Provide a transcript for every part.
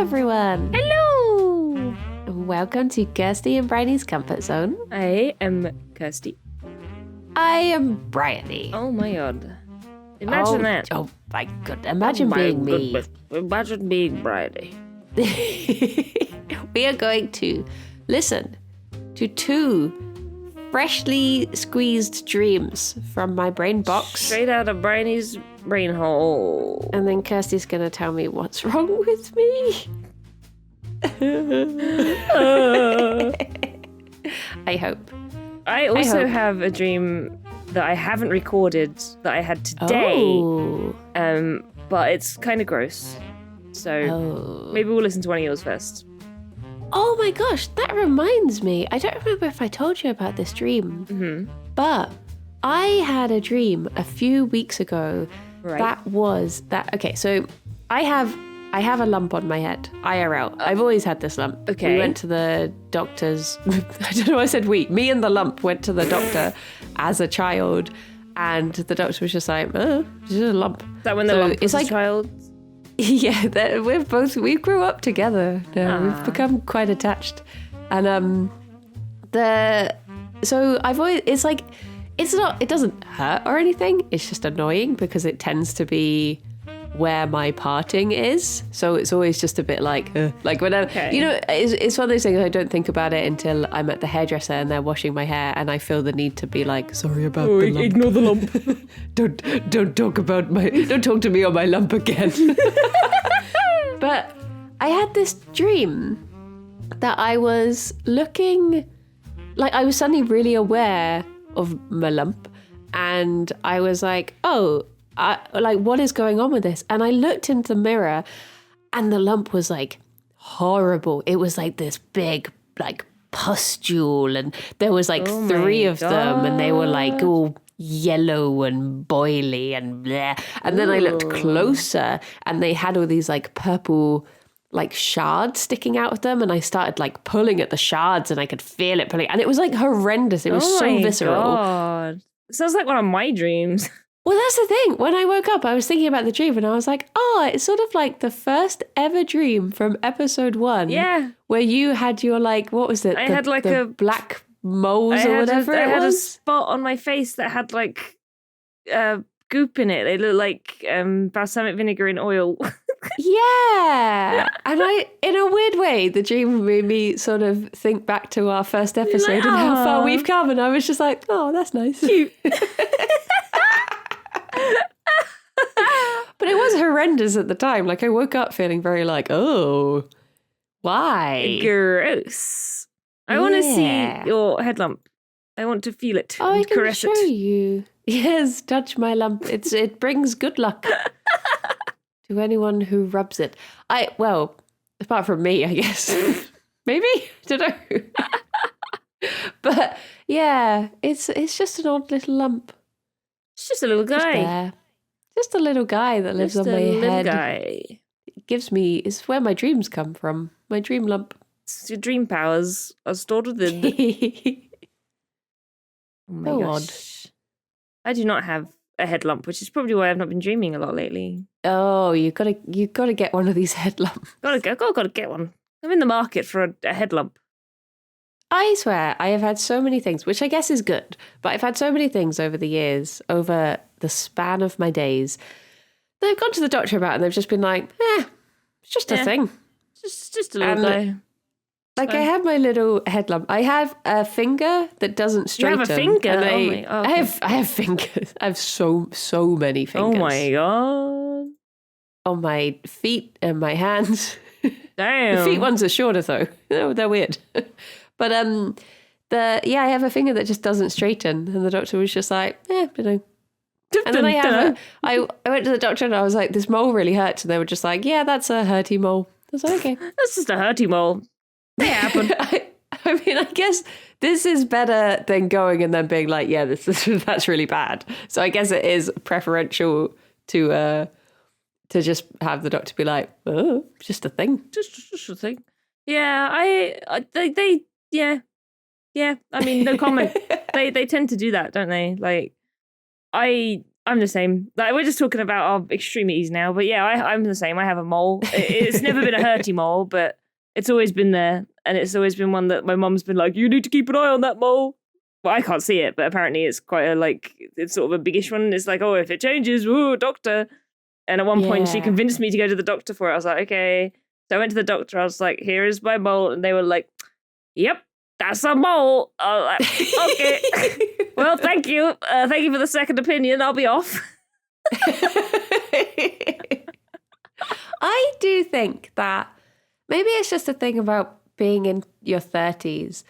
everyone. Hello! Welcome to Kirsty and Bridie's Comfort Zone. I am Kirsty. I am Bridie. Oh my god. Imagine that. Oh my god. Imagine Oh my being goodness. Imagine being Bridie. me. We are going to listen to two freshly squeezed dreams from my brain box. Straight out of Bridie's brain hole. And then Kirsty's going to tell me what's wrong with me. I hope. I also have a dream that I haven't recorded that I had today. Oh. But it's kind of gross. So maybe we'll listen to one of yours first. Oh my gosh, that reminds me. I don't remember if I told you about this dream, but I had a dream a few weeks ago. Right. Okay, so I have a lump on my head, IRL. I've always had this lump. Okay. We went to the doctor's. I don't know why I said we. Me and the lump went to the doctor as a child, and the doctor was just like, oh, it's just a lump. Is that when the lump was a child? Yeah, we grew up together. We've become quite attached. And it doesn't hurt or anything. It's just annoying because it tends to be where my parting is. So it's always just a bit like whenever, it's one of those things I don't think about it until I'm at the hairdresser and they're washing my hair and I feel the need to be like, sorry about the lump. Ignore the lump. Don't talk to me on my lump again. But I had this dream that I was I was suddenly really aware of my lump, and I was like, what is going on with this? And I looked into the mirror, and the lump was like horrible. It was like this big pustule, and there was three of them, and they were like all yellow and boily and bleh. And then I looked closer, and they had all these purple shards sticking out of them, and I started pulling at the shards, and I could feel it pulling, and it was horrendous. It was so visceral. God. It sounds like one of my dreams. Well, that's the thing. When I woke up, I was thinking about the dream, and I was like, it's sort of like the first ever dream from episode 1. Yeah. Where you had your what was it? I had a black moles or whatever I it had was. a spot on my face that had goop in it. It looked like balsamic vinegar in oil. Yeah. And in a weird way, the dream made me sort of think back to our first episode and how far we've come. And I was just like, oh, that's nice. Cute. But it was horrendous at the time. I woke up feeling very oh, why? Gross. I want to see your head lump. I want to feel it. Oh, I can caress show you. Yes, touch my lump. It brings good luck to anyone who rubs it. Apart from me, I guess. Maybe? I don't know. But yeah, it's just an odd little lump. It's just a little guy. Just a little guy that lives on my head. Guy. It's where my dreams come from. My dream lump. Your dream powers are stored within. Oh my gosh. Odd. I do not have a head lump, which is probably why I've not been dreaming a lot lately. Oh, you gotta get one of these head lumps. Gotta get one. I'm in the market for a head lump. I swear, I have had so many things, which I guess is good, but I've had so many things over the years, over the span of my days, that I've gone to the doctor about, and they've just been like, it's just a thing. Just a little guy. I have my little head lump. I have a finger that doesn't straighten. You have a finger? Okay. I have fingers. I have so many fingers. Oh my God. On my feet and my hands. Damn. The feet ones are shorter though. They're weird. But I have a finger that just doesn't straighten, and the doctor was just like, And then I went to the doctor and I was like, this mole really hurts, and they were just like, yeah, that's a hurty mole. I was like, okay, that's just a hurty mole. They happen. I mean, I guess this is better than going and then being like, yeah, that's really bad. So I guess it is preferential to just have the doctor be like, oh, just a thing, just a thing. Yeah, Yeah. I mean, no comment. They tend to do that, don't they? I I'm the same. Like, we're just talking about our extremities now, but yeah, I'm the same. I have a mole. It's never been a hurty mole, but it's always been there, and it's always been one that my mum's been like, "You need to keep an eye on that mole." Well, I can't see it, but apparently it's quite it's sort of a biggish one. It's like, oh, if it changes, ooh, doctor. And at one point, she convinced me to go to the doctor for it. I was like, okay. So I went to the doctor. I was like, here is my mole, and they were like, "Yep, that's a mole." I was like, okay. Well, thank you. Thank you for the second opinion. I'll be off. I do think that maybe it's just a thing about being in your 30s,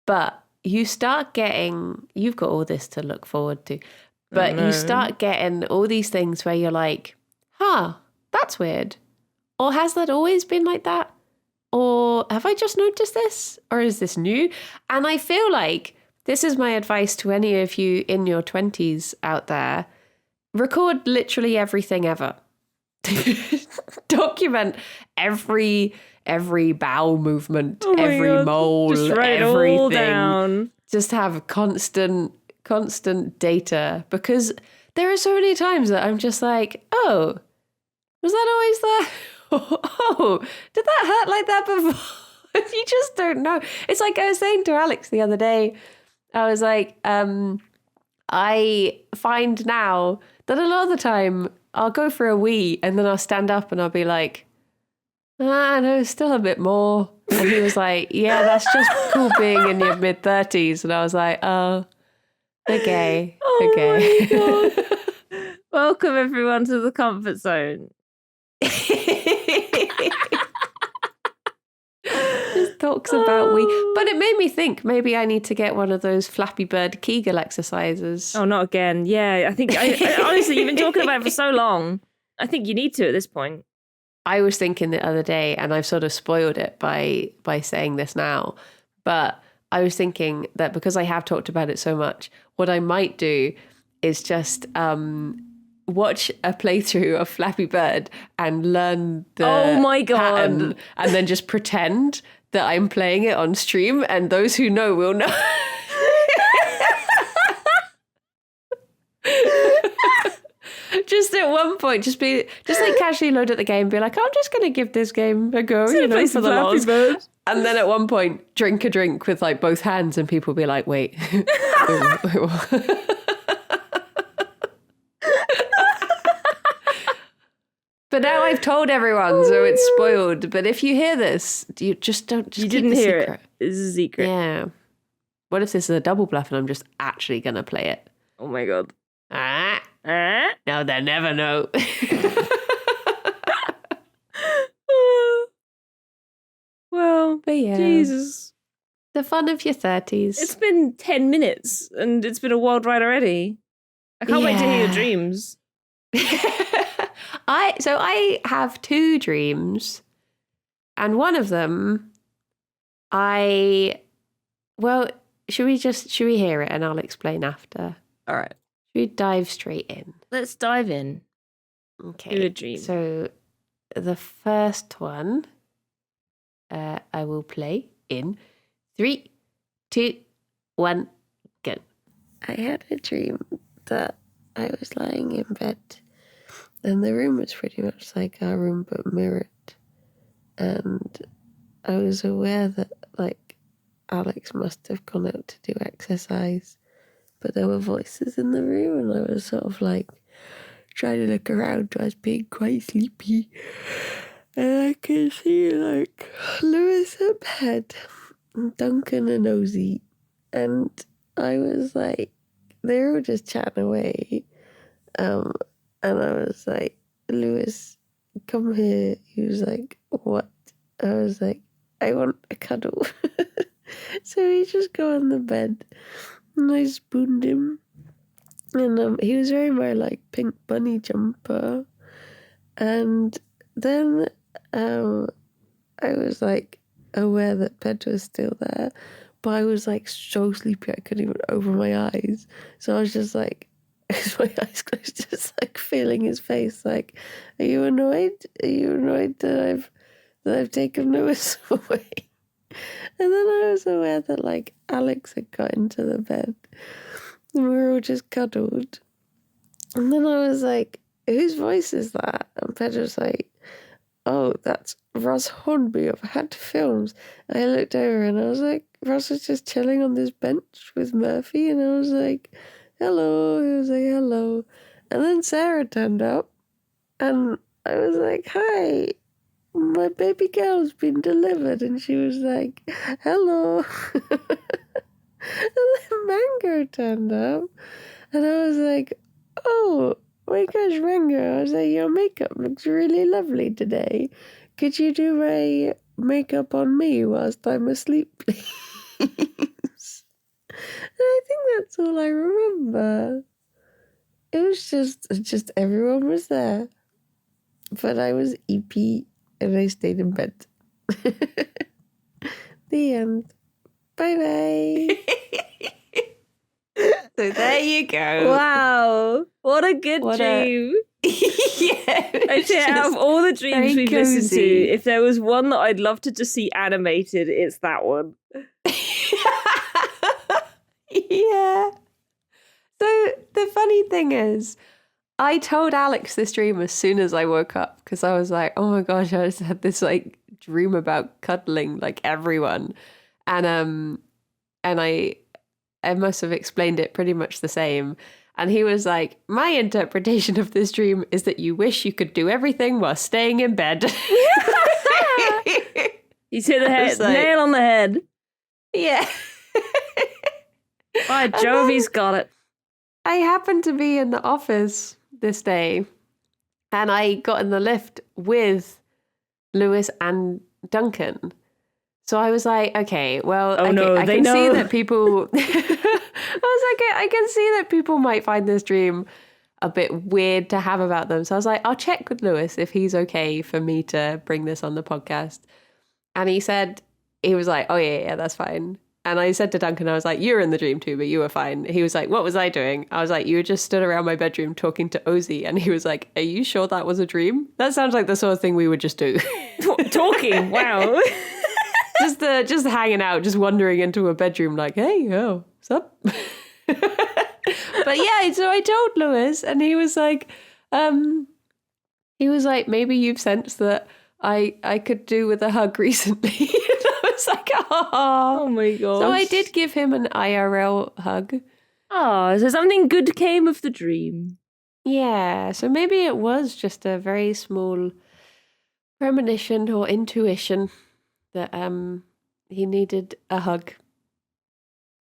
but you've got all this to look forward to, but you start getting all these things where you're like, that's weird. Or has that always been like that? Or have I just noticed this? Or is this new? And I feel like this is my advice to any of you in your 20s out there. Record literally everything ever. Document every bowel movement, every mole, just write everything. It all down. Just have constant data, because there are so many times that I'm just like, oh, was that always there? Oh, did that hurt like that before? You just don't know. It's like I was saying to Alex the other day, I was like, I find now that a lot of the time I'll go for a wee and then I'll stand up and I'll be like, no, still a bit more. And he was like, yeah, that's just cool being in your mid-30s. And I was like, oh, okay. Oh okay. My God. Welcome everyone to the comfort zone. Just talks about wee. But it made me think maybe I need to get one of those Flappy Bird Kegel exercises. Oh, not again. Yeah, I think, I honestly, you've been talking about it for so long. I think you need to at this point. I was thinking the other day, and I've sort of spoiled it by saying this now, but I was thinking that because I have talked about it so much, what I might do is just watch a playthrough of Flappy Bird and learn the pattern, and then just pretend that I'm playing it on stream, and those who know will know. Just at one point, just like casually load at the game, be like, I'm just going to give this game a go, for the lols. And then at one point, drink a drink with like both hands, and people be like, wait. But now I've told everyone, so it's spoiled. But if you hear this, you just don't. Just you keep didn't the hear secret. It. This is a secret. Yeah. What if this is a double bluff and I'm just actually going to play it? Oh my God. No, they'll never know. Well, but yeah. Jesus. The fun of your 30s. It's been 10 minutes and it's been a wild ride already. I can't wait to hear your dreams. I have 2 dreams, and one of them, should we hear it and I'll explain after? All right. Should we dive straight in? Let's dive in. Okay. Do a dream. So the first one, I will play in 3, 2, 1, go. I had a dream that I was lying in bed, and the room was pretty much like our room but mirrored. And I was aware that like Alex must have gone out to do exercise, but there were voices in the room, and I was sort of like trying to look around. I was being quite sleepy, and I could see like Lewis at bed, and Duncan and Ozzy, and I was like, they were all just chatting away. And I was like, Lewis, come here. He was like, what? I was like, I want a cuddle. So he just got on the bed, and I spooned him. And he was wearing my like pink bunny jumper. And then I was like aware that Pedro was still there, but I was like so sleepy I couldn't even open my eyes. So I was just like, with my eyes closed, just like feeling his face, like, are you annoyed? Are you annoyed that I've taken Lewis away? And then I was aware that like Alex had got into the bed, and we were all just cuddled. And then I was like, whose voice is that? And Pedro's like, oh, that's Ross Hornby of Hat Films. And I looked over and I was like, Ross was just chilling on this bench with Murphy. And I was like, hello. He was like, hello. And then Sarah turned up. And I was like, hi, my baby girl's been delivered. And she was like, hello. And then Mango turned up. And I was like, oh, my gosh, Mango. I was like, your makeup looks really lovely today. Could you do my makeup on me whilst I'm asleep, please? And I think that's all I remember. It was just everyone was there. But I was EP and I stayed in bed. The end. Bye-bye. So there you go. Wow. What a good dream. Yeah. I'd say out of all the dreams we've listened to, cozy. if there was one that I'd love to just see animated, it's that one. Yeah. So the funny thing is, I told Alex this dream as soon as I woke up because I was like, oh my gosh, I just had this like dream about cuddling like everyone. And I must have explained it pretty much the same. And he was like, my interpretation of this dream is that you wish you could do everything while staying in bed. He's hit the head, like, nail on the head. Yeah. By Jove, he's got it. I happened to be in the office this day and I got in the lift with Lewis and Duncan. So I was like, okay, well, Oh, I no, can they know. see that people... I was like, I can see that people might find this dream a bit weird to have about them. So I was like, I'll check with Lewis if he's okay for me to bring this on the podcast. And he was like, oh yeah, that's fine. And I said to Duncan, I was like, you're in the dream too, but you were fine. He was like, what was I doing? I was like, you were just stood around my bedroom talking to Ozzy. And he was like, are you sure that was a dream? That sounds like the sort of thing we would just do. Talking, wow. Just hanging out, just wandering into a bedroom like, hey, oh, what's up? But yeah, so I told Lewis and he was like, maybe you've sensed that I could do with a hug recently. And I was like, oh my god. So I did give him an IRL hug. Oh, so something good came of the dream. Yeah, so maybe it was just a very small premonition or intuition that he needed a hug.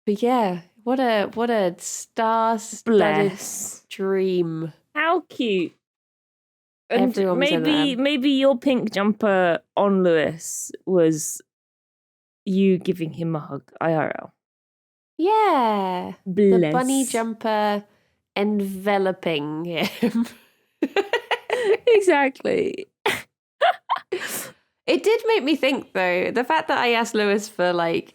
But yeah, what a star-studded dream. How cute. And Everyone was in there. maybe your pink jumper on Lewis was you giving him a hug IRL. Yeah. Bless. The bunny jumper enveloping him. Exactly. It did make me think, though, the fact that I asked Lewis for, like,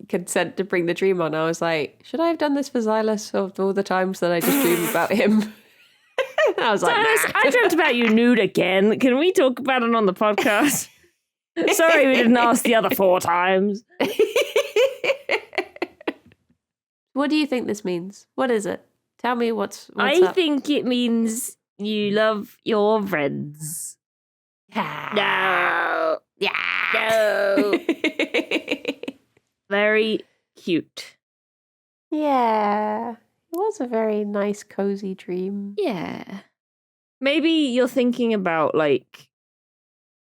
consent to bring the dream on, I was like, should I have done this for Silas of all the times that I just dream about him? I was like, Silas, nah. I dreamt about you nude again. Can we talk about it on the podcast? Sorry we didn't ask the other 4 times. What do you think this means? What is it? Tell me what's I up. think it means you love your friends. No. Yeah. No. Very cute. Yeah. It was a very nice, cozy dream. Yeah. Maybe you're thinking about, like,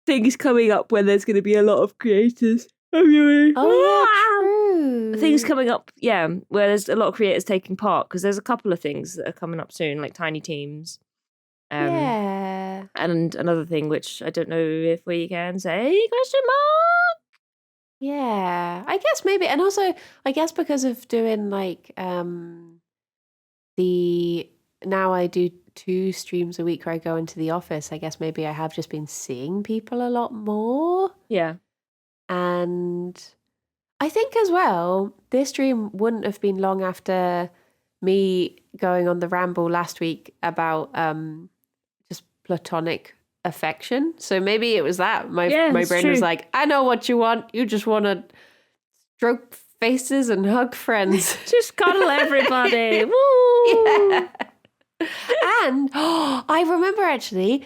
things coming up when there's going to be a lot of creators. Oh, yeah, true. Things coming up, yeah, where there's a lot of creators taking part, because there's a couple of things that are coming up soon, like tiny teams. Yeah. And another thing, which I don't know if we can say, question mark? Yeah. I guess maybe. And also, I guess because of doing, like, now I do 2 streams a week where I go into the office, I guess maybe I have just been seeing people a lot more. Yeah. And I think as well, this dream wouldn't have been long after me going on the ramble last week about just platonic affection. So maybe it was that. My brain was like, I know what you want. You just want to stroke faces and hug friends. Just cuddle everybody. Woo! Yeah. And I remember actually,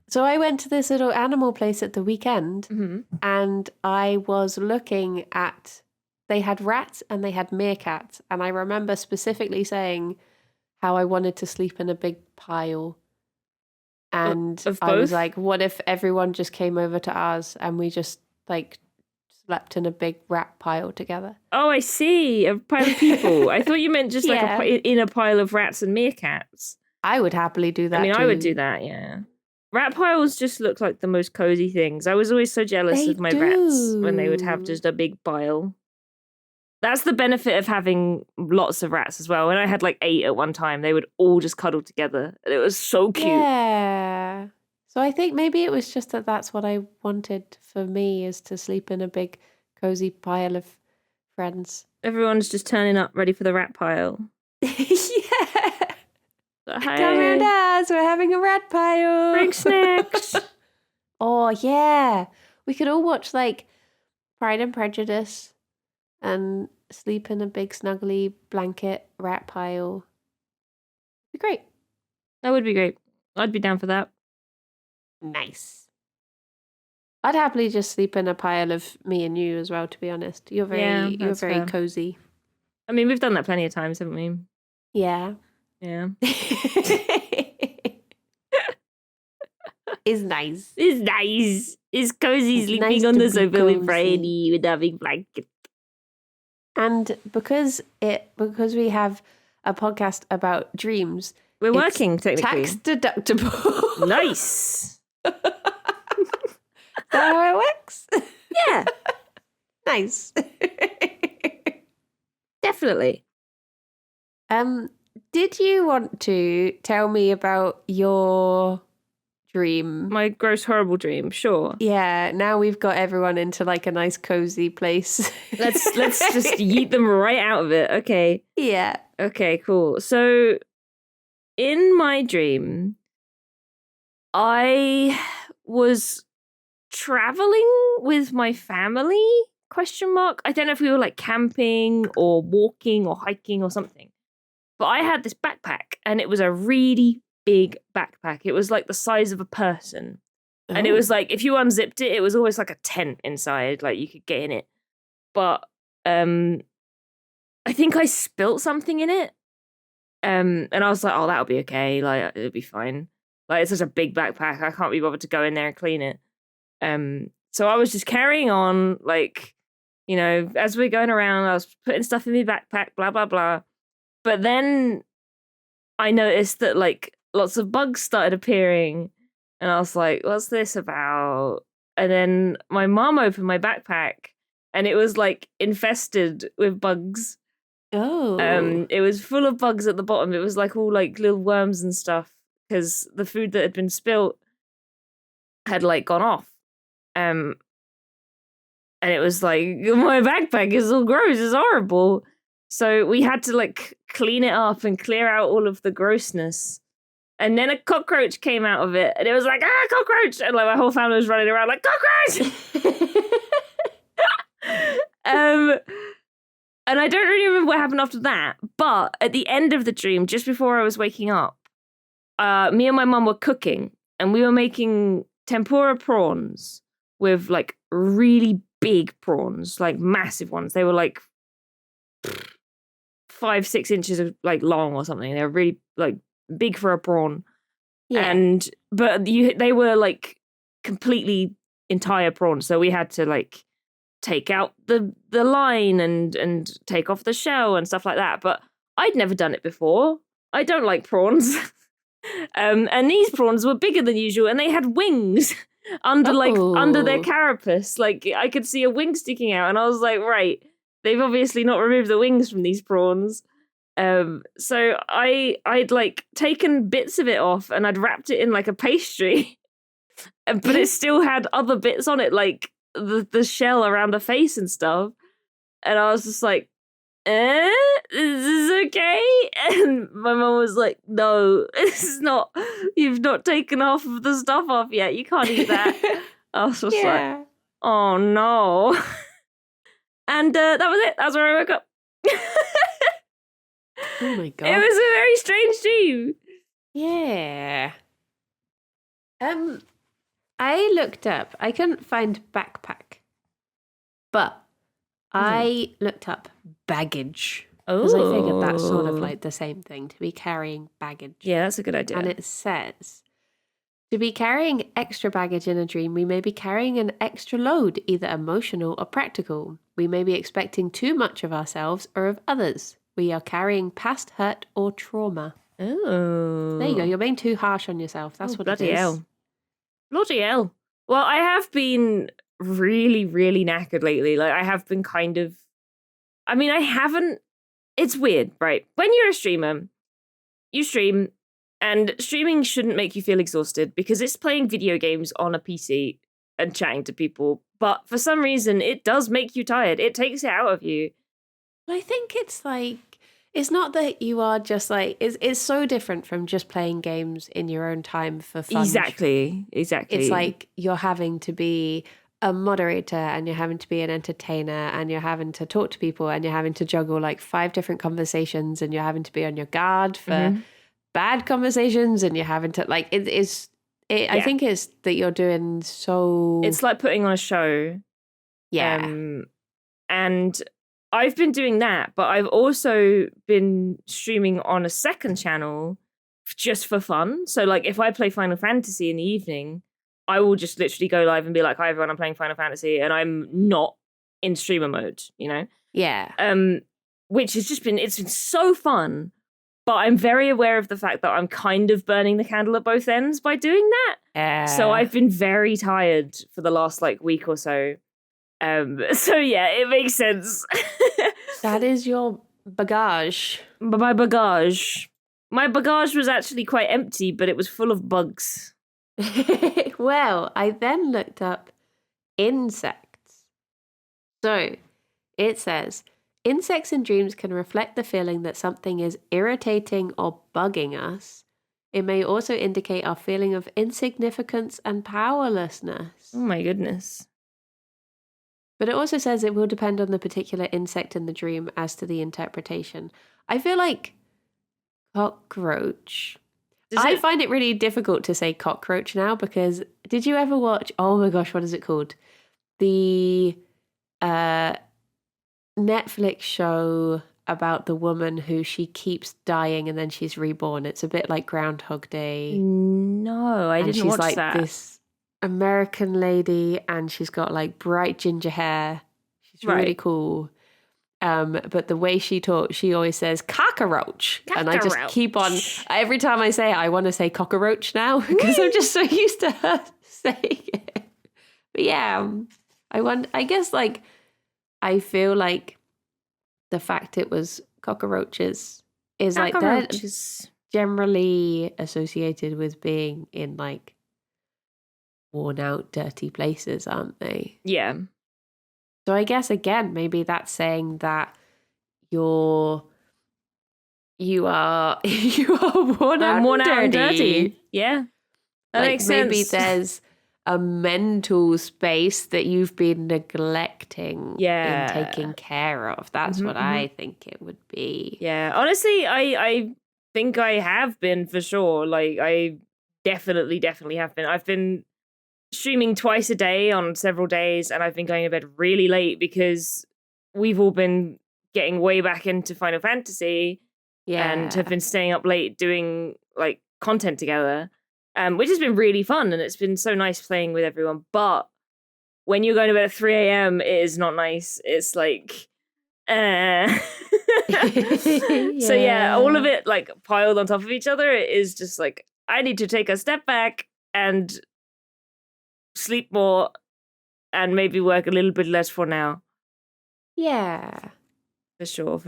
so I went to this little animal place at the weekend and I was looking at, they had rats and they had meerkats. And I remember specifically saying how I wanted to sleep in a big pile. And Of I was both? like, what if everyone just came over to ours and we just like slept in a big rat pile together? Oh, I see. A pile of people. I thought you meant just like Yeah. in a pile of rats and meerkats. I would happily do that. I mean, too. I would do that, yeah. Rat piles just look like the most cozy things. I was always so jealous They of my rats when they would have do. just a big pile. That's the benefit of having lots of rats as well. When I had like 8 at one time, they would all just cuddle together. And it was so cute. Yeah. So I think maybe it was just that that's what I wanted for me, is to sleep in a big cozy pile of friends. Everyone's just turning up ready for the rat pile. Yeah. So, Come around us, we're having a rat pile. bring snacks. Oh, yeah. We could all watch like Pride and Prejudice and sleep in a big snuggly blanket rat pile. It'd be great. That would be great. I'd be down for that. Nice. I'd happily just sleep in a pile of me and you as well, to be honest. You're very that's fair. cozy. I mean, we've done that plenty of times, haven't we? Yeah. Yeah. It's nice. It's nice. It's cozy It's sleeping nice on to the be sofa with cozy. Brady with a big blanket. And because we have a podcast about dreams, We're it's working, technically. tax deductible. Nice. Is that how it works? Yeah, Nice. definitely. Did you want to tell me about your dream? My gross, horrible dream, sure. Yeah, now we've got everyone into like a nice cozy place. Let's just yeet them right out of it. Okay. Yeah. Okay, cool. So in my dream, I was traveling with my family, question mark. I don't know if we were like camping or walking or hiking or something. But I had this backpack and it was a really big backpack. It was like the size of a person. And it was like, if you unzipped it, it was almost like a tent inside, like you could get in it. But I think I spilt something in it. And I was like, oh, that'll be okay. Like, it'll be fine. Like, it's such a big backpack. I can't be bothered to go in there and clean it. So I was just carrying on, like, you know, as we're going around, I was putting stuff in my backpack, blah, blah, blah. But then I noticed that, like, lots of bugs started appearing. And I was like, what's this about? And then my mom opened my backpack and it was, like, infested with bugs. Oh. It was full of bugs at the bottom. It was, like, all, like, little worms and stuff because the food that had been spilt had, like, gone off. And it was, like, my backpack is all gross. It's horrible. So we had to like clean it up and clear out all of the grossness. And then a cockroach came out of it and it was like, cockroach! And like my whole family was running around like, cockroach! And I don't really remember what happened after that. But at the end of the dream, just before I was waking up, me and my mum were cooking and we were making tempura prawns with like really big prawns, like massive ones. They were like 5-6 inches of like long or something. They were really like big for a prawn. Yeah. But they were like completely entire prawns, so we had to like take out the line and take off the shell and stuff like that. But I'd never done it before. I don't like prawns. And these prawns were bigger than usual and they had wings under their carapace. Like I could see a wing sticking out and I was like, right, they've obviously not removed the wings from these prawns. So I'd like taken bits of it off and I'd wrapped it in like a pastry, but it still had other bits on it, like the shell around the face and stuff. And I was just like, is this okay? And my mum was like, no, this is not, you've not taken half of the stuff off yet. You can't eat that. I was just like, oh no. And that was it. That's where I woke up. Oh my god. It was a very strange dream. Yeah. I looked up. I couldn't find backpack, but I looked up baggage because I figured that's sort of like the same thing, to be carrying baggage. Yeah, that's a good idea. And it says, to be carrying extra baggage in a dream, we may be carrying an extra load, either emotional or practical. We may be expecting too much of ourselves or of others. We are carrying past hurt or trauma. Oh. There you go. You're being too harsh on yourself. That's what it bloody is. hell. Bloody hell. Well, I have been really, really knackered lately. Like, I have been kind of... I mean, I haven't... It's weird, right? When you're a streamer, you stream, and streaming shouldn't make you feel exhausted because it's playing video games on a PC and chatting to people. But for some reason, it does make you tired. It takes it out of you. I think it's like... It's not that you are just like... It's so different from just playing games in your own time for fun. Exactly. It's like you're having to be a moderator and you're having to be an entertainer and you're having to talk to people and you're having to juggle like 5 different conversations and you're having to be on your guard for bad conversations and you're having to like... I think it's that you're doing so... It's like putting on a show. Yeah. And... I've been doing that, but I've also been streaming on a second channel just for fun. So, like, if I play Final Fantasy in the evening, I will just literally go live and be like, "Hi, everyone, I'm playing Final Fantasy," and I'm not in streamer mode, you know? Yeah. Which has just been, it's been so fun, but I'm very aware of the fact that I'm kind of burning the candle at both ends by doing that. So I've been very tired for the last, like, week or so. So yeah, it makes sense. That is your bagage. My bagage. My bagage was actually quite empty, but it was full of bugs. Well, I then looked up insects. So it says, insects in dreams can reflect the feeling that something is irritating or bugging us. It may also indicate our feeling of insignificance and powerlessness. Oh my goodness. But it also says it will depend on the particular insect in the dream as to the interpretation. I feel like cockroach. I find it really difficult to say cockroach now because did you ever watch, oh my gosh, what is it called? The Netflix show about the woman who she keeps dying and then she's reborn. It's a bit like Groundhog Day. No, I didn't watch like that. This American lady and she's got like bright ginger hair. She's really cool. But the way she talks, she always says cockroach. And I just keep on, every time I say it, I want to say cockroach now because I'm just so used to her saying it. But yeah, I guess like, I feel like the fact it was cockroaches is like they're generally associated with being in like worn out, dirty places, aren't they? Yeah. So I guess again, maybe that's saying that you are worn out and dirty. Yeah. That like makes sense. Maybe there's a mental space that you've been neglecting in taking care of. That's what I think it would be. Yeah. Honestly, I think I have been for sure. Like I definitely have been. I've been streaming twice a day on several days and I've been going to bed really late because we've all been getting way back into Final Fantasy and have been staying up late doing like content together, which has been really fun and it's been so nice playing with everyone. But when you're going to bed at 3 a.m, it is not nice. It's like, So yeah, all of it like piled on top of each other. It is just like, I need to take a step back and sleep more and maybe work a little bit less for now. Yeah. For sure.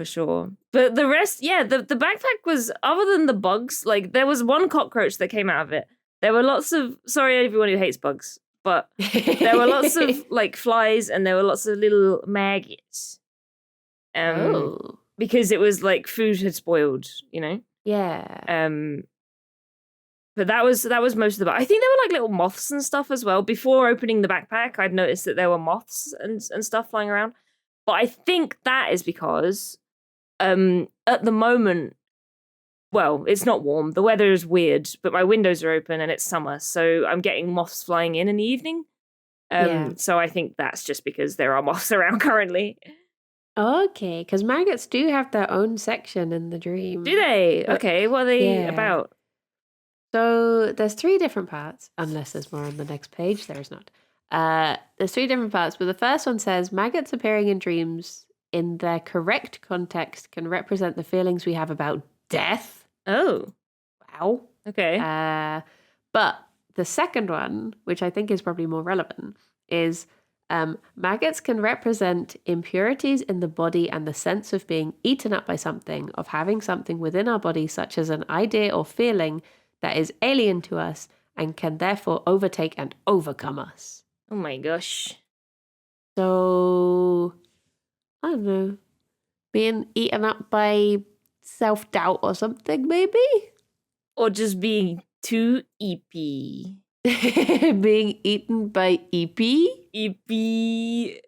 But the rest, yeah, the backpack was, other than the bugs, like there was one cockroach that came out of it. There were lots of, sorry everyone who hates bugs, but there were lots of like flies and there were lots of little maggots. Because it was like food had spoiled, you know? Yeah. But that was most of the... I think there were like little moths and stuff as well. Before opening the backpack, I'd noticed that there were moths and stuff flying around. But I think that is because at the moment, well, it's not warm. The weather is weird, but my windows are open and it's summer, so I'm getting moths flying in the evening. So I think that's just because there are moths around currently. Okay, because maggots do have their own section in the dream. Do they? But- Okay, what are they about? So there's 3 different parts, unless there's more on the next page. There is not. There's 3 different parts, but the first one says maggots appearing in dreams in their correct context can represent the feelings we have about death. Oh. Wow. Okay. But the second one, which I think is probably more relevant, is maggots can represent impurities in the body and the sense of being eaten up by something, of having something within our body, such as an idea or feeling that is alien to us and can therefore overtake and overcome us. Oh my gosh. So, I don't know, being eaten up by self-doubt or something, maybe? Or just being too eepy. Being eaten by EP? Eepy.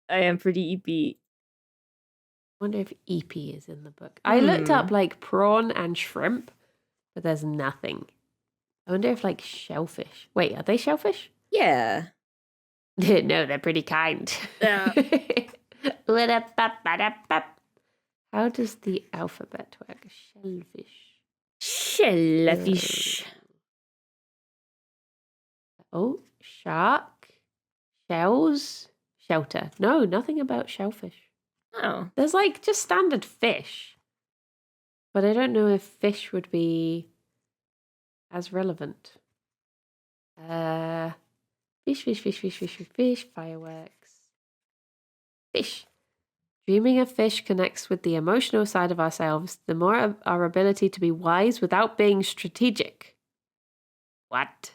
I am pretty eepy. I wonder if EP is in the book. I looked up like prawn and shrimp, but there's nothing. I wonder if like shellfish. Wait, are they shellfish? Yeah. No, they're pretty kind. How does the alphabet work? Shellfish. Shellfish. Oh, shark, shells, shelter. No, nothing about shellfish. Oh. There's like just standard fish. But I don't know if fish would be as relevant. Fish, fireworks. Fish. Dreaming of fish connects with the emotional side of ourselves, the more our ability to be wise without being strategic. What?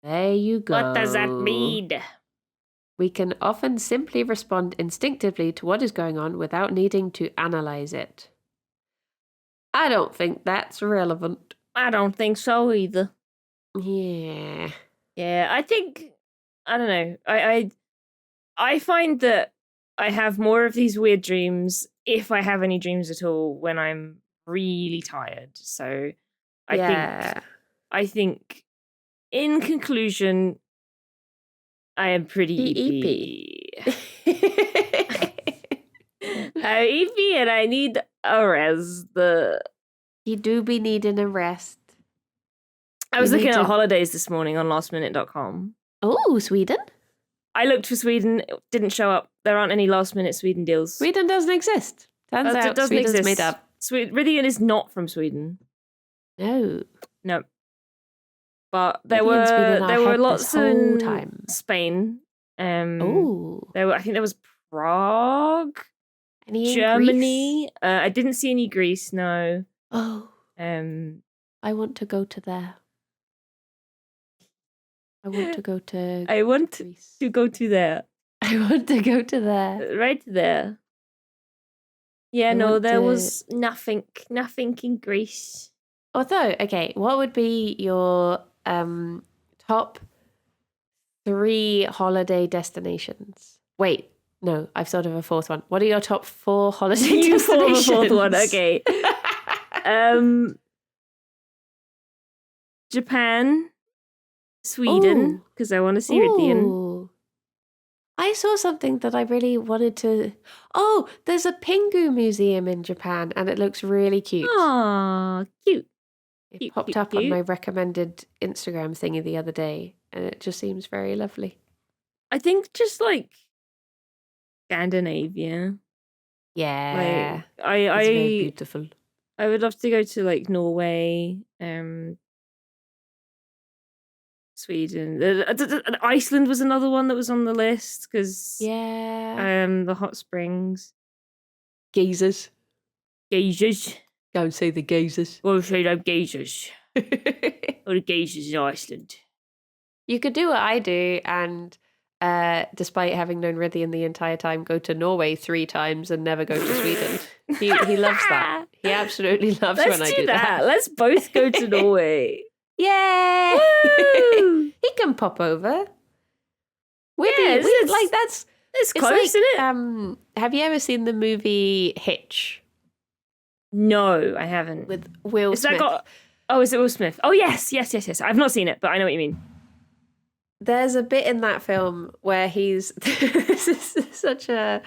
There you go. What does that mean? We can often simply respond instinctively to what is going on without needing to analyze it. I don't think that's relevant. I don't think so either. Yeah. Yeah, I think, I don't know. I find that I have more of these weird dreams, if I have any dreams at all, when I'm really tired. So I think in conclusion, I am pretty eepy. I'm eepy and I need a rest. You do be needing a rest. I was looking at holidays this morning on lastminute.com. Oh, Sweden? I looked for Sweden. It didn't show up. There aren't any last minute Sweden deals. Sweden doesn't exist. Turns out it doesn't Sweden's exist. made up. Rydian is not from Sweden. No. But there Rydian's were lots in time. Spain. Oh. I think there was Prague, Any Germany. I didn't see any Greece. No. Oh. I want to go to there. I want to go to I want Greece. to go to there. I want to go to there. Right there. Yeah, there was nothing in Greece. Although, okay, what would be your top 3 holiday destinations? Wait, no, I've thought of a 4th one. What are your top 4 holiday destinations? You thought of a 4th one, okay. Japan, Sweden, because I want to see Rydian. I saw something that I really wanted to... Oh, there's a Pingu museum in Japan and it looks really cute. Aw, cute. It popped up on my recommended Instagram thingy the other day and it just seems very lovely. I think just like Scandinavia. Yeah. It's very beautiful. I would love to go to like Norway, Sweden. Iceland was another one that was on the list because the hot springs. Geysers. Go and see the geysers. Go and see them geysers. Or the geysers in Iceland. You could do what I do and despite having known Rydian the entire time, go to Norway 3 times and never go to Sweden. He loves that. He absolutely loves when I do that. Let's both go to Norway. Yay! He can pop over. It's close, like, isn't it? Have you ever seen the movie Hitch? No, I haven't. with Will Is that Smith. got? Oh, is it Will Smith? Oh, yes. I've not seen it, but I know what you mean. There's a bit in that film where he's this is such a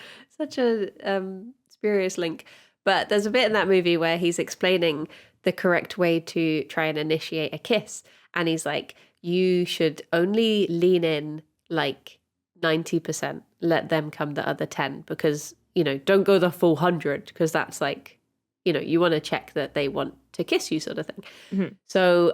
spurious link, but there's a bit in that movie where he's explaining the correct way to try and initiate a kiss, and he's like, you should only lean in like 90%, let them come the other 10, because don't go the full 100, because that's like, you want to check that they want to kiss you, sort of thing. Mm-hmm. So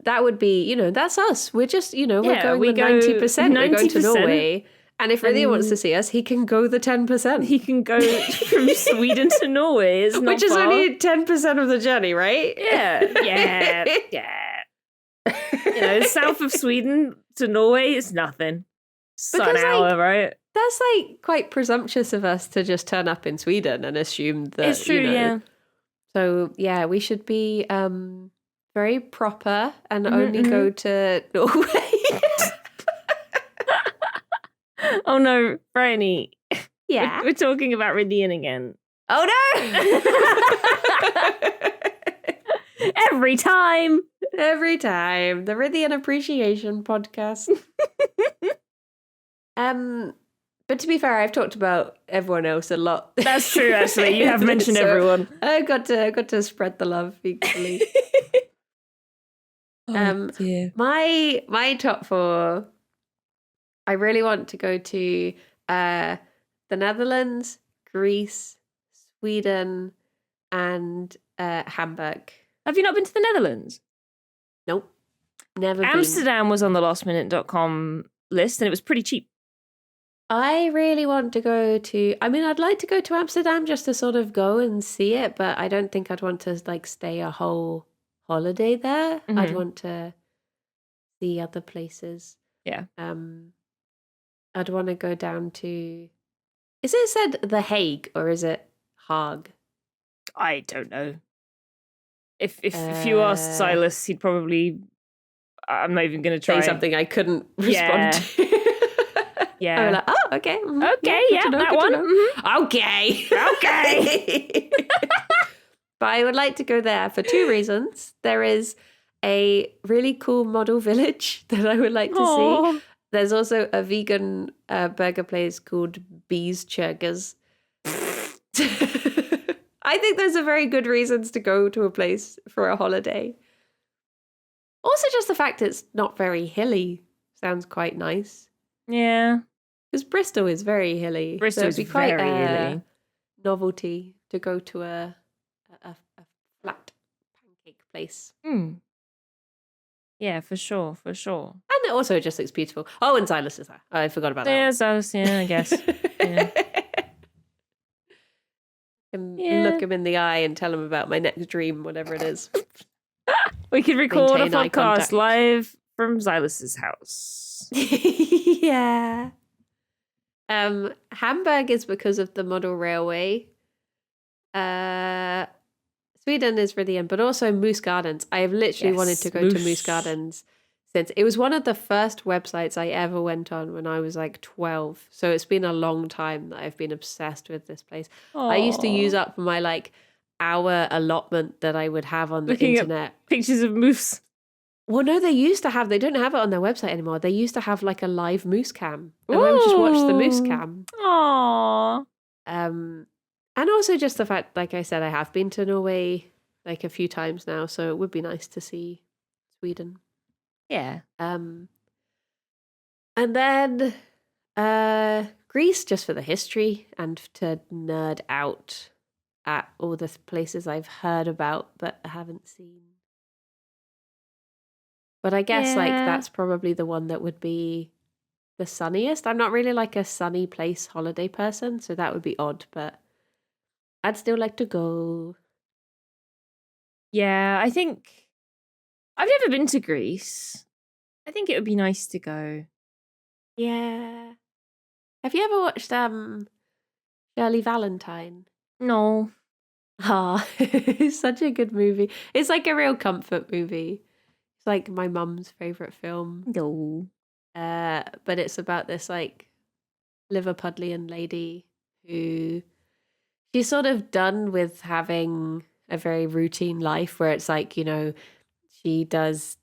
that would be, that's us. We're just, we're going we with go 90%. We're going to 90%. Norway. And if Rydia wants to see us, he can go the 10%. He can go from Sweden to Norway. It's not Which is far. only 10% of the journey, right? Yeah. South of Sweden to Norway is nothing. It's an hour, right? That's like quite presumptuous of us to just turn up in Sweden and assume that, It's true, yeah. So, yeah, we should be very proper and only go to Norway. Oh, no, Bryony. Yeah. We're talking about Rydian again. Oh, no! Every time. The Rydian Appreciation Podcast. But to be fair, I've talked about everyone else a lot. That's true, actually. You have mentioned everyone. I got to spread the love equally. Dear. My top 4, I really want to go to the Netherlands, Greece, Sweden, and Hamburg. Have you not been to the Netherlands? Nope. Never been. Amsterdam was on the lastminute.com list and it was pretty cheap. I really want to go to, I'd like to go to Amsterdam just to sort of go and see it, but I don't think I'd want to like stay a whole holiday there. Mm-hmm. I'd want to see other places. Yeah. I'd want to go down to, is it said The Hague or is it Hague? I don't know. If you asked Silas, he'd probably, I'm not even going to try. Say something I couldn't respond to. Yeah. I was like, oh, okay. Mm-hmm. Okay, yeah, that one. Mm-hmm. Okay. But I would like to go there for 2 reasons. There is a really cool model village that I would like to see. There's also a vegan burger place called Bees Churgers. I think those are very good reasons to go to a place for a holiday. Also, just the fact it's not very hilly sounds quite nice. Yeah. Because Bristol is very hilly. Bristol is quite very hilly. Novelty to go to a flat pancake place. Yeah, for sure. And it also just looks beautiful. Oh, and Silas is there. I forgot about that. Yeah, Silas, yeah, I guess. Yeah. And look him in the eye and tell him about my next dream, whatever it is. We could record Maintain a eye podcast contact. live from Silas's house. Yeah. Hamburg is because of the model railway. Sweden is really in, but also Moose Gardens. I have literally wanted to go to Moose Gardens since it was one of the first websites I ever went on when I was like 12. So it's been a long time that I've been obsessed with this place. Aww. I used to use up my like hour allotment that I would have on the Looking internet. at pictures of moose. Well, no, they don't have it on their website anymore. They used to have like a live moose cam. And I would just watch the moose cam. Aww. And also just the fact, like I said, I have been to Norway like a few times now, so it would be nice to see Sweden. Yeah. And then Greece, just for the history and to nerd out at all the places I've heard about but haven't seen. But I guess like that's probably the one that would be the sunniest. I'm not really like a sunny place holiday person, so that would be odd, but I'd still like to go. Yeah, I think I've never been to Greece. I think it would be nice to go. Yeah. Have you ever watched Shirley Valentine? No. Ah, it's such a good movie. It's like a real comfort movie. It's like my mum's favorite film. No. But it's about this like Liverpudlian lady who she's sort of done with having a very routine life where it's like, she does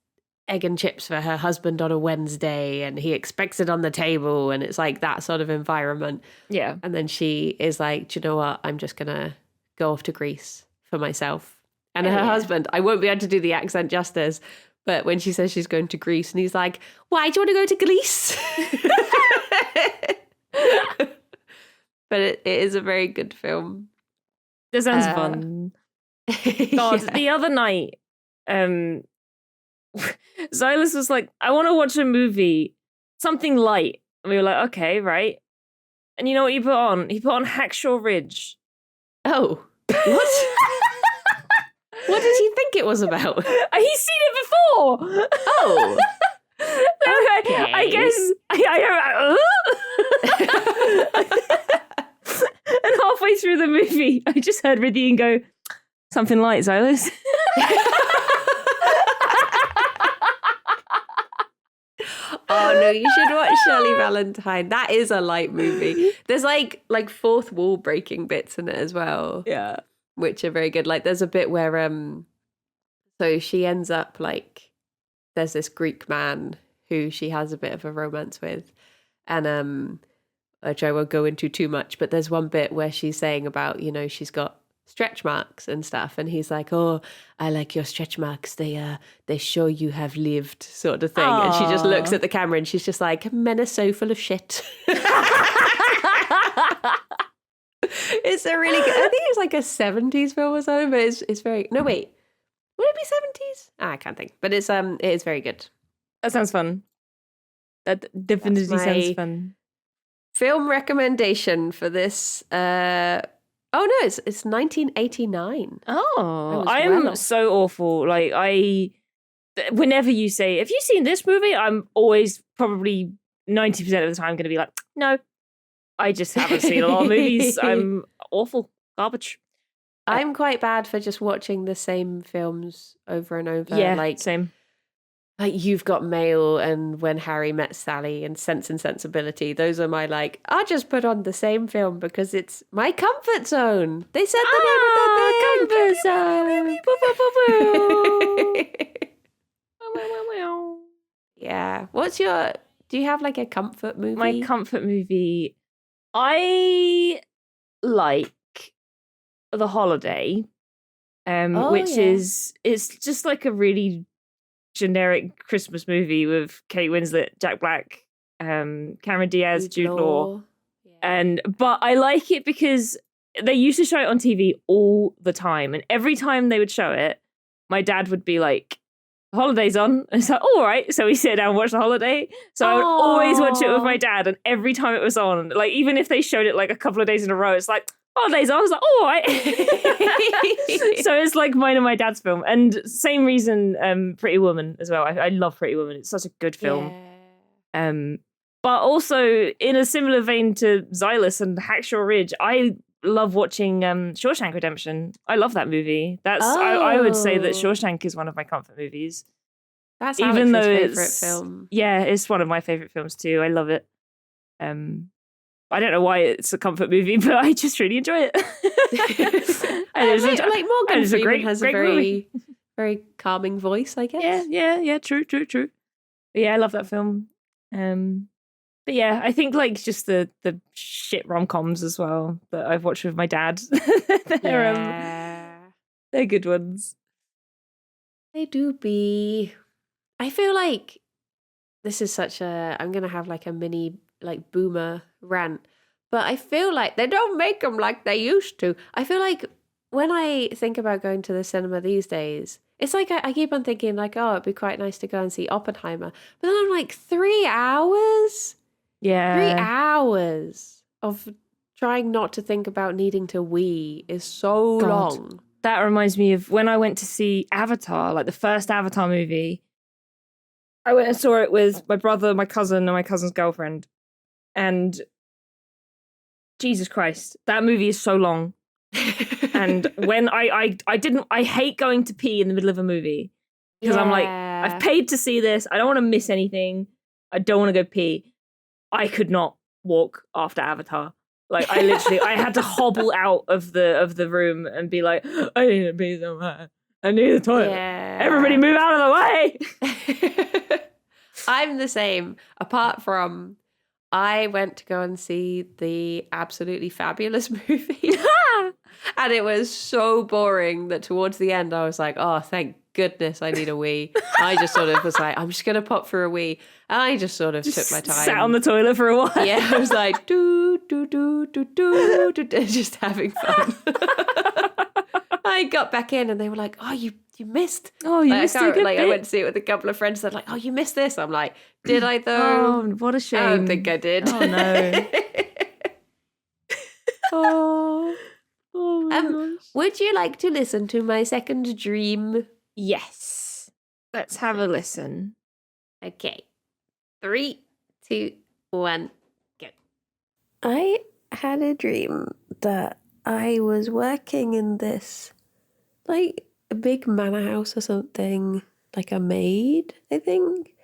egg and chips for her husband on a Wednesday and he expects it on the table, and it's like that sort of environment. Yeah. And then she is like, do you know what? I'm just going to go off to Greece for myself. And her husband, I won't be able to do the accent justice, but when she says she's going to Greece and he's like, why do you want to go to Greece? But it is a very good film. That sounds fun. God, the other night, Xylus was like, I want to watch a movie, something light. And we were like, okay, right. And you know what he put on? He put on Hacksaw Ridge. Oh, what? What did he think it was about? He's seen it before. Oh. Okay. I guess. And halfway through the movie, I just heard Riddian go, something light, Xylus. Oh no, you should watch Shirley Valentine. That is a light movie. There's like fourth wall breaking bits in it as well. Yeah. Which are very good. Like there's a bit where so she ends up like, there's this Greek man who she has a bit of a romance with, and which I won't go into too much, but there's one bit where she's saying about, she's got stretch marks and stuff, and he's like, oh, I like your stretch marks, they show you have lived, sort of thing. Aww. And she just looks at the camera and she's just like, men are so full of shit. It's a really good, I think it's like a 70s film or something, but it's very, no wait, would it be 70s? I can't think, but it is very good. That sounds fun. That definitely sounds fun. Film recommendation for this, oh no, it's 1989. Oh, I am so awful. Like whenever you say, have you seen this movie? I'm always probably 90% of the time going to be like, no, I just haven't seen a lot of movies. I'm awful. Garbage. I'm quite bad for just watching the same films over and over. Yeah, like, same. Like You've Got Mail and When Harry Met Sally and Sense and Sensibility. Those are my I'll just put on the same film because it's my comfort zone. They said the name of the comfort zone. Yeah. Do you have like a comfort movie? My comfort movie, I like The Holiday, it's just like a really generic Christmas movie with Kate Winslet, Jack Black, Cameron Diaz, Jude Law. Yeah. But I like it because they used to show it on TV all the time, and every time they would show it, my dad would be like, Holiday's on. And it's like, all right. So we sit down and watch The Holiday. So I would always watch it with my dad, and every time it was on, like even if they showed it like a couple of days in a row, it's like, Holiday's on. I was like, all right. So it's like mine and my dad's film. And same reason, Pretty Woman as well. I love Pretty Woman. It's such a good film. Yeah. But also in a similar vein to Xylus and Hacksaw Ridge, I love watching Shawshank Redemption. I love that movie. I would say that Shawshank is one of my comfort movies. That's Alex's favorite film. Yeah, it's one of my favorite films too. I love it. I don't know why it's a comfort movie, but I just really enjoy it. Like Morgan Freeman has a very, movie. very calming voice, I guess. Yeah. True. But yeah, I love that film. But yeah, I think like just the shit rom-coms as well that I've watched with my dad. They're good ones. They do be. I feel like this is I'm going to have like a mini like boomer rant, but I feel like they don't make them like they used to. I feel like when I think about going to the cinema these days, it's like I keep on thinking like, oh, it'd be quite nice to go and see Oppenheimer, but then I'm like 3 hours. Yeah, 3 hours of trying not to think about needing to wee is so long. That reminds me of when I went to see Avatar, like the first Avatar movie. I went and saw it with my brother, my cousin, and my cousin's girlfriend. And Jesus Christ, that movie is so long. And when I hate going to pee in the middle of a movie because I'm like, I've paid to see this. I don't want to miss anything. I don't want to go pee. I could not walk after Avatar. Like I had to hobble out of the room and be like, I need to pee somewhere. I need the toilet. Yeah. Everybody move out of the way. I'm the same, apart from I went to go and see the Absolutely Fabulous movie. And it was so boring that towards the end I was like, oh, thank goodness I need a wee. I just sort of was like, I'm just going to pop for a wee. And I just sort of took my time. Sat on the toilet for a while. Yeah, I was like, do, do, do, do, do, do, do, just having fun. I got back in and they were like, oh, you missed. Oh, you missed a good I bit. went to see it with a couple of friends. They're like, oh, you missed this. I'm like, did I though? Oh, what a shame. I don't think I did. Oh, no. Oh my gosh. Would you like to listen to my second dream? Yes. Let's have a listen. Okay. 3, 2, 1, go. I had a dream that I was working in this, like, a big manor house or something, like a maid, I think.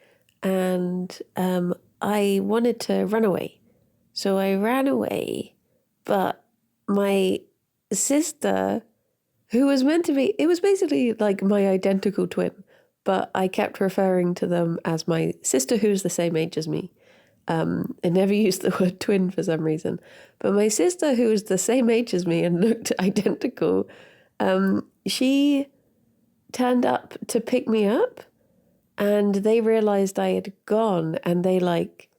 And I wanted to run away. So I ran away, but my sister, who was meant to be, it was basically like my identical twin, but I kept referring to them as my sister who's the same age as me. I never used the word twin for some reason, but my sister who was the same age as me and looked identical, she turned up to pick me up and they realized I had gone and they like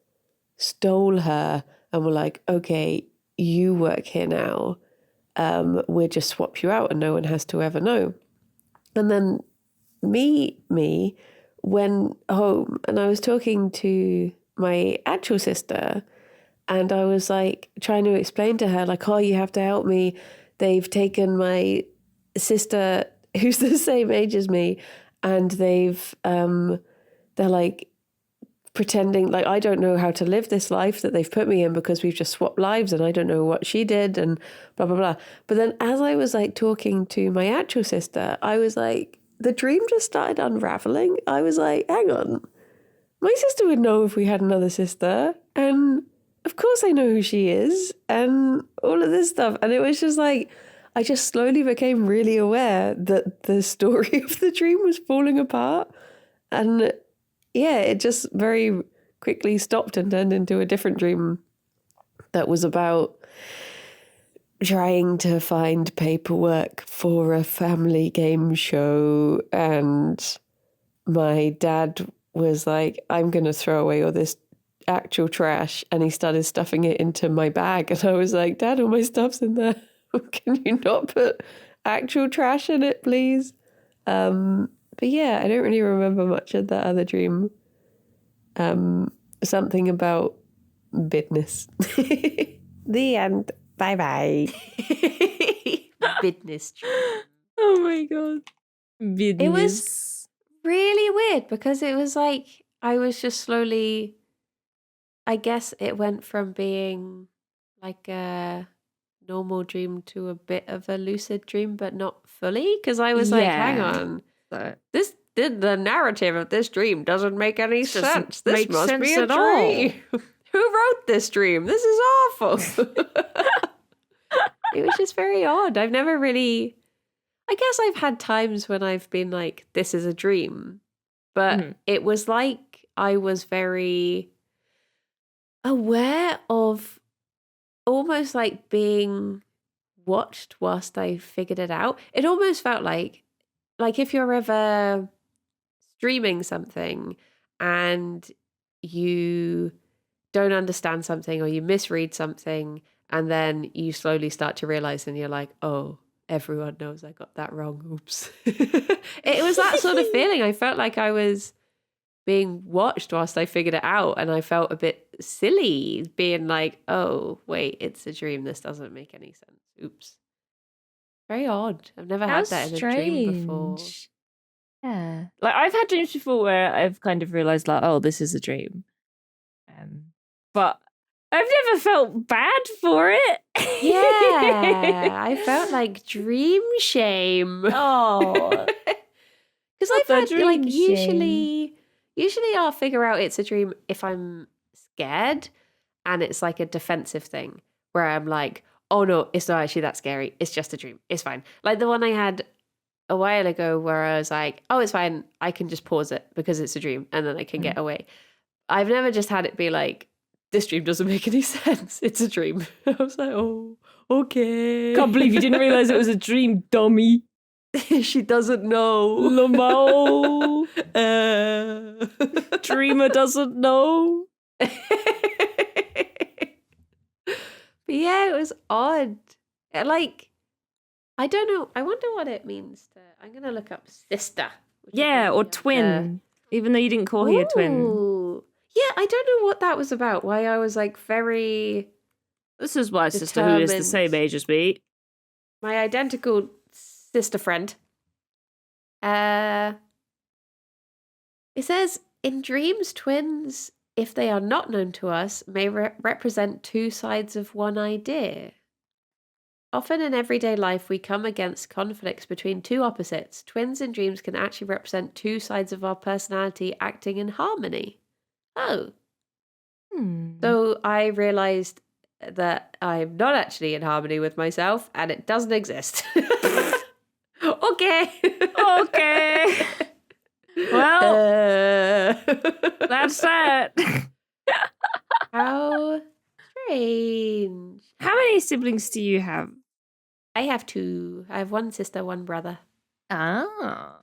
stole her and were like, okay, you work here now. We'll just swap you out and no one has to ever know. And then me went home and I was talking to my actual sister and I was like trying to explain to her like, oh, you have to help me. They've taken my sister who's the same age as me and they're like pretending like I don't know how to live this life that they've put me in because we've just swapped lives and I don't know what she did and blah, blah, blah. But then as I was like talking to my actual sister, I was like, the dream just started unraveling. I was like, hang on, my sister would know if we had another sister. And of course I know who she is and all of this stuff. And it was just like, I just slowly became really aware that the story of the dream was falling apart. And yeah, it just very quickly stopped and turned into a different dream that was about trying to find paperwork for a family game show. And my dad was like, I'm going to throw away all this actual trash. And he started stuffing it into my bag. And I was like, Dad, all my stuff's in there. Can you not put actual trash in it, please? But yeah, I don't really remember much of that other dream. Something about business. The end. Bye-bye. Business dream. Oh my god. Business. It was really weird because it was like I was just slowly, I guess it went from being like a normal dream to a bit of a lucid dream, but not fully, because I was like, hang on, the narrative of this dream doesn't make any sense. This must be a dream. Who wrote this dream? This is awful. It was just very odd. I've never really, I guess I've had times when I've been like, this is a dream, but it was like I was very aware of almost like being watched whilst I figured it out. It almost felt like if you're ever streaming something and you don't understand something or you misread something and then you slowly start to realize and you're like, oh, everyone knows I got that wrong. Oops. It was that sort of feeling. I felt like I was being watched whilst I figured it out, and I felt a bit silly being like, oh, wait, it's a dream. This doesn't make any sense. Oops. Very odd. I've never had that in a dream before. Yeah. Like I've had dreams before where I've kind of realized like, oh, this is a dream. But I've never felt bad for it. Yeah. I felt like dream shame. Oh. Because I've had like usually I'll figure out it's a dream if I'm scared and it's like a defensive thing. where I'm like, oh no, it's not actually that scary. It's just a dream. It's fine. Like the one I had a while ago where I was like, oh, it's fine. I can just pause it because it's a dream and then I can get away. I've never just had it be like, this dream doesn't make any sense. It's a dream. I was like, oh, okay. Can't believe you didn't realize it was a dream, dummy. She doesn't know. Lamo. Dreamer doesn't know. But yeah, it was odd. Like, I don't know. I wonder what it means to. I'm gonna look up sister. Yeah, or twin. Even though you didn't call her a twin. Yeah, I don't know what that was about. Why I was like very. This is my sister who is the same age as me. My identical sister friend. It says, in dreams, twins, if they are not known to us, may represent two sides of one idea. Often in everyday life, we come against conflicts between two opposites. Twins in dreams can actually represent two sides of our personality acting in harmony. Oh. So I realized that I'm not actually in harmony with myself and it doesn't exist. Okay. Okay. Well, that's that. How strange. How many siblings do you have? I have two. I have one sister, one brother. Ah.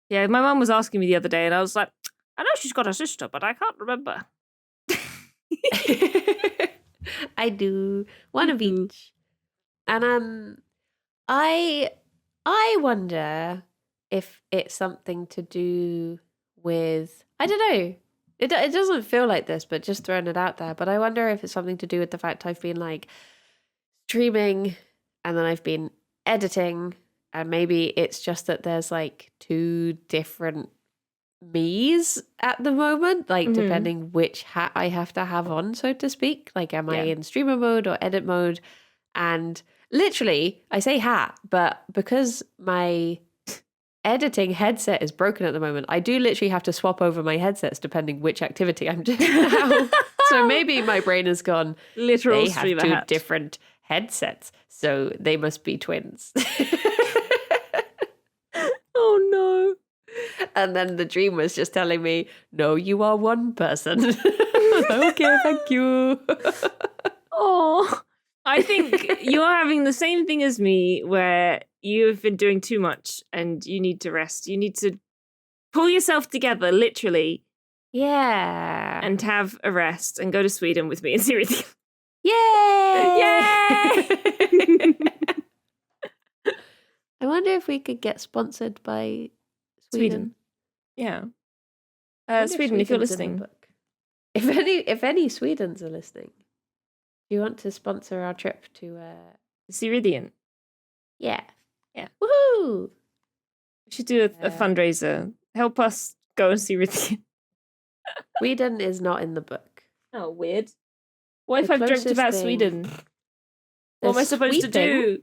Yeah, my mum was asking me the other day and I was like, I know she's got a sister, but I can't remember. I do. One of each. And I wonder if it's something to do with, I don't know. It doesn't feel like this, but just throwing it out there. But I wonder if it's something to do with the fact I've been like streaming and then I've been editing, and maybe it's just that there's like two different me's at the moment, like depending which hat I have to have on, so to speak. Like, am I in streamer mode or edit mode? And literally, I say hat, but because my editing headset is broken at the moment, I do literally have to swap over my headsets depending which activity I'm doing now. So maybe my brain has gone, literal they have streamer two hat. different headsets, so they must be twins. Oh no. And then the dream was just telling me, no, you are one person. Okay, thank you. Oh, I think you're having the same thing as me where you've been doing too much and you need to rest. You need to pull yourself together, literally. Yeah. And have a rest and go to Sweden with me and see everything. Yay! Yay! I wonder if we could get sponsored by Sweden. Yeah. Sweden, if you're listening. If any Swedens are listening, do you want to sponsor our trip to Ceridian? Yeah. Yeah. Woohoo! We should do a fundraiser. Help us go and Ceridian. Sweden is not in the book. Oh, weird. What if I've dreamt about Sweden? What am I supposed to do?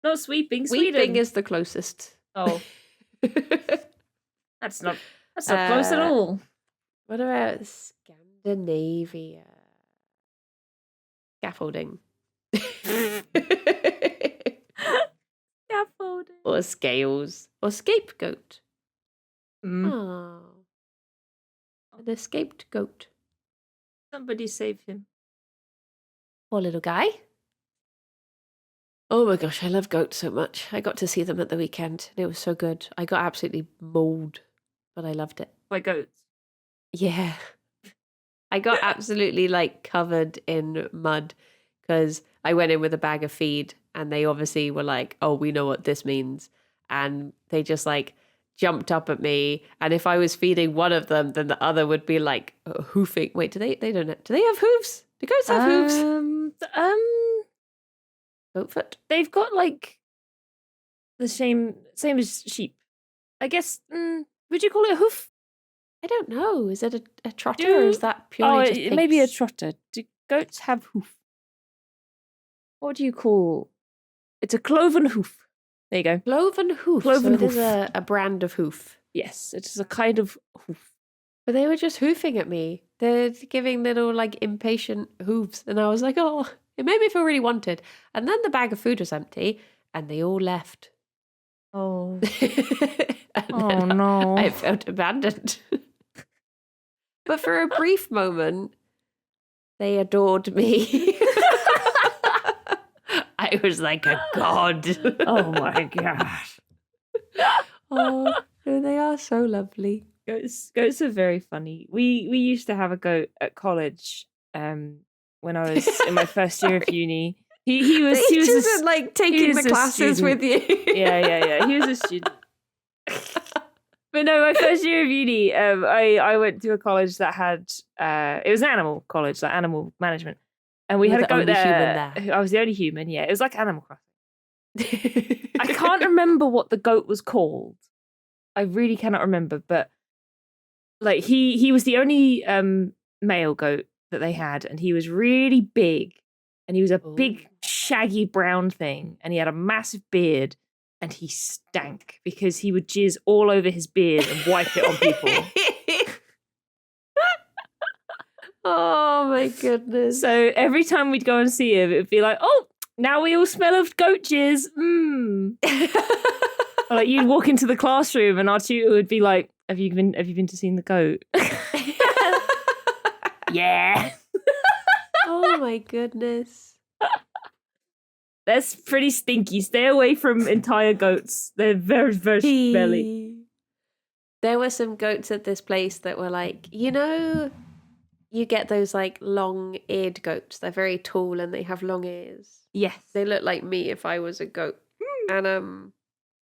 Not sweeping, Sweden. Sweeping is the closest. Oh. That's not close at all. What about Scandinavia? Scaffolding. Scaffolding. Or scales. Or scapegoat. Oh. An escaped goat. Somebody save him. Poor little guy. Oh my gosh, I love goats so much. I got to see them at the weekend and it was so good. I got absolutely mauled, but I loved it. By goats? Yeah. I got absolutely like covered in mud because I went in with a bag of feed and they obviously were like, oh, we know what this means. And they just like jumped up at me. And if I was feeding one of them, then the other would be like hoofing. Wait, do they don't have, do they have hooves? Do goats have hooves? Goat foot? They've got like the same as sheep. I guess, would you call it a hoof? I don't know. Is it a trotter or is that purely just pigs? Maybe a trotter. Do goats have hoof? What do you call? It's a cloven hoof. There you go. Cloven hoof. Cloven so hoof. It is a brand of hoof. Yes, it is a kind of hoof. But they were just hoofing at me. They're giving little like impatient hooves. And I was like, oh, It made me feel really wanted. And then the bag of food was empty and they all left. Oh. And Oh, then no. I felt abandoned. But for a brief moment, they adored me. I was like a god. Oh, my gosh. Oh, they are so lovely. Goats are very funny. We used to have a goat at college when I was in my first year of uni. He was just like taking the classes student. with you. Yeah. He was a student. But no, my first year of uni, I went to a college that had it was an animal college, like animal management, and we You had were a the goat only there. human there. I was the only human. Yeah, it was like Animal Crossing. I can't remember what the goat was called. I really cannot remember, but like he was the only male goat that they had, and he was really big, and he was a big shaggy brown thing, and he had a massive beard, and he stank because he would jizz all over his beard and wipe it on people. Oh my goodness. So every time we'd go and see him, it would be like, oh, now we all smell of goat jizz. Or like you'd walk into the classroom and our tutor would be like, have you been to see the goat? Yeah. Oh my goodness. That's pretty stinky. Stay away from entire goats. They're very, very smelly. There were some goats at this place that were like, you get those like long-eared goats. They're very tall and they have long ears. Yes. They look like me if I was a goat. And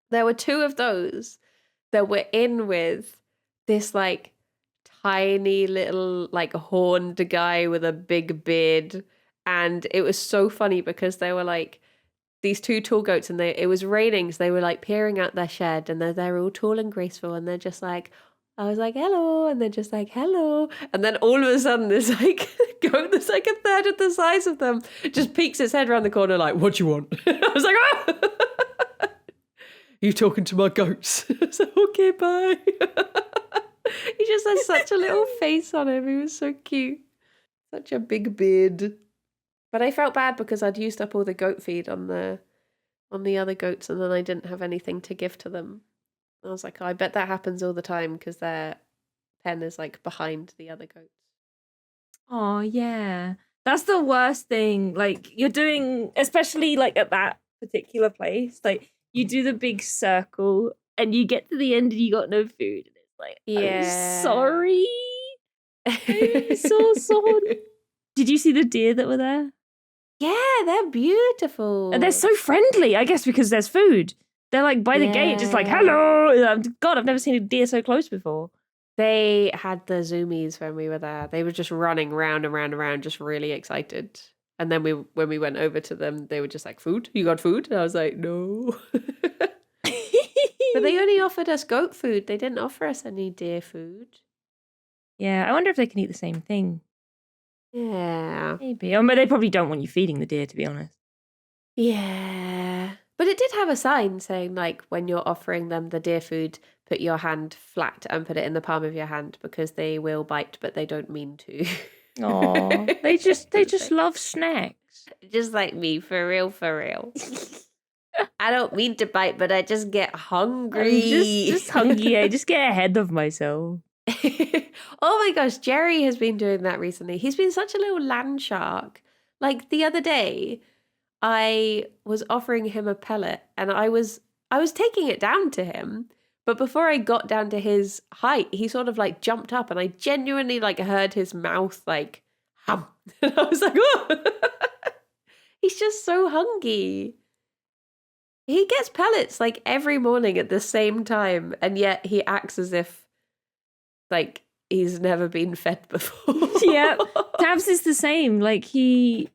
there were two of those that were in with this like tiny little like horned guy with a big beard. And it was so funny because they were like these two tall goats and it was raining. So they were like peering out their shed and they're all tall and graceful. And they're just like, I was like, hello. And they're just like, hello. And then all of a sudden this like goat that's like a third of the size of them just peeks its head around the corner like, what do you want? I was like, ah! You talking to my goats? I was like, okay, bye. He just had such a little face on him. He was so cute. Such a big beard. But I felt bad because I'd used up all the goat feed on the other goats and then I didn't have anything to give to them. I was like, I bet that happens all the time because their pen is like behind the other goats. Oh, yeah. That's the worst thing. Like you're doing, especially like at that particular place, like you do the big circle and you get to the end and you got no food. And it's like, yeah. I'm sorry. I'm so sorry. Did you see the deer that were there? Yeah, they're beautiful. And they're so friendly, I guess, because there's food. They're like by the gate, just like, hello. God, I've never seen a deer so close before. They had the zoomies when we were there. They were just running round and round and round, just really excited. And then when we went over to them, they were just like, food? You got food? And I was like, no. But they only offered us goat food. They didn't offer us any deer food. Yeah, I wonder if they can eat the same thing. Yeah. Maybe. But they probably don't want you feeding the deer, to be honest. Yeah. But it did have a sign saying, like, when you're offering them the deer food, put your hand flat and put it in the palm of your hand because they will bite, but they don't mean to. Oh, they just love snacks. Just like me, for real, for real. I don't mean to bite, but I just get hungry. I'm just hungry. I just get ahead of myself. Oh my gosh, Jerry has been doing that recently. He's been such a little land shark. Like the other day, I was offering him a pellet and I was taking it down to him, but before I got down to his height, he sort of like jumped up and I genuinely like heard his mouth like hum. And I was like, oh, he's just so hungry. He gets pellets like every morning at the same time, and yet he acts as if like he's never been fed before. Yeah, Tabs is the same. Like he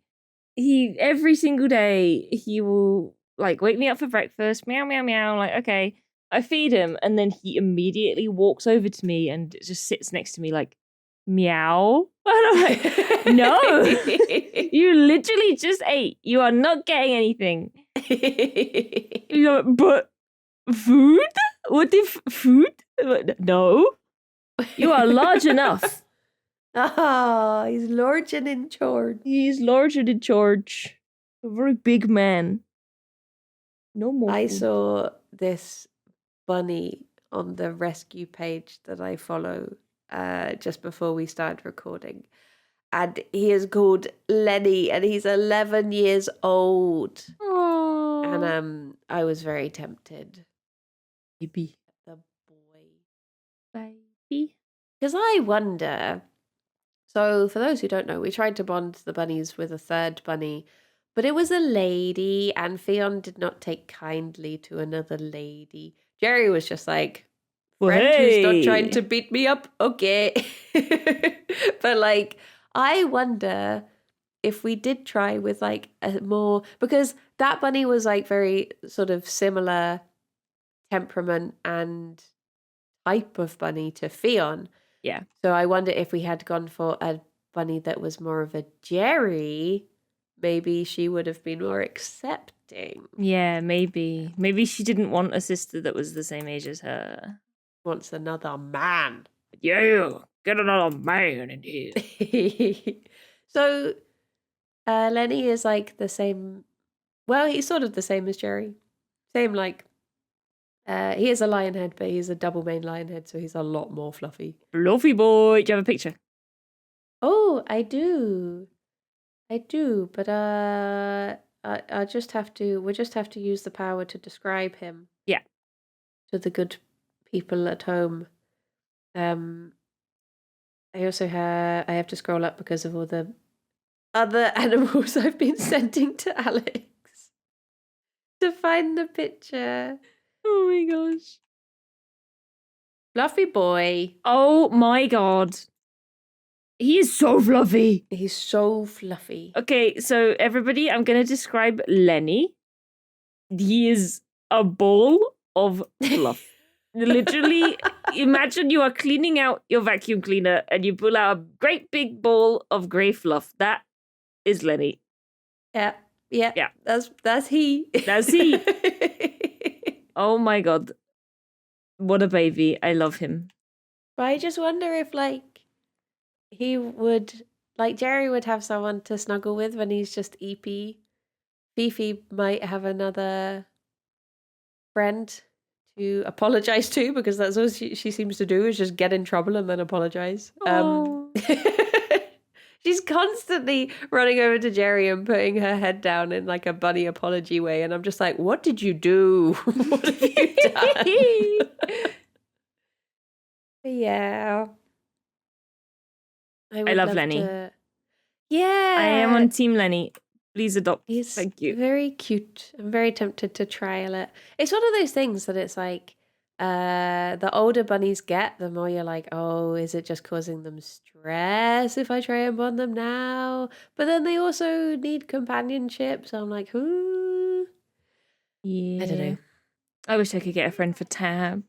every single day he will like wake me up for breakfast, meow meow meow. Like okay, I feed him, and then he immediately walks over to me and just sits next to me like meow. And I'm like, no, you literally just ate. You are not getting anything. You're like, but food? What if food? No. You are large enough Oh, he's lording in charge. He's larger than George. A very big man. No more I food. saw this bunny on the rescue page that I follow just before we started recording. And he is called Lenny and he's 11 years old. Aww. And I was very tempted. Baby. The boy. Baby. Because I wonder. So for those who don't know, we tried to bond the bunnies with a third bunny, but it was a lady, and Fion did not take kindly to another lady. Jerry was just like, friend who's not trying to beat me up, okay. But like, I wonder if we did try with like a more, because that bunny was like very sort of similar temperament and type of bunny to Fion. Yeah. So I wonder if we had gone for a bunny that was more of a Jerry, maybe she would have been more accepting. Yeah, maybe. Maybe she didn't want a sister that was the same age as her. Wants another man. Yeah, get another man in here. So Lenny is like the same. Well, he's sort of the same as Jerry. Same like. He is a lion head, but he's a double mane lion head, so he's a lot more fluffy. Fluffy boy. Do you have a picture? Oh, I do. But I just have to. We just have to use the power to describe him. Yeah. To the good people at home. I also I have to scroll up because of all the other animals I've been sending to Alex to find the picture. Oh my gosh. Fluffy boy. Oh my god. He is so fluffy. He's so fluffy. Okay, so everybody, I'm going to describe Lenny. He is a ball of fluff. Literally, imagine you are cleaning out your vacuum cleaner and you pull out a great big ball of grey fluff. That is Lenny. Yeah. That's he. That's he. Oh my god. What a baby. I love him. But I just wonder if like he would, like Jerry would have someone to snuggle with when he's just EP. Fifi might have another friend to apologize to because that's all she seems to do is just get in trouble and then apologize. She's constantly running over to Jerry and putting her head down in like a bunny apology way. And I'm just like, what did you do? What have you done? Yeah. I love Lenny. Yeah. I am on Team Lenny. Please adopt. He's Thank you. Very cute. I'm very tempted to trial it. It's one of those things that it's like, the older bunnies get, the more you're like, oh, is it just causing them stress if I try and bond them now? But then they also need companionship, so I'm like, ooh. Yeah. I don't know. I wish I could get a friend for Tab.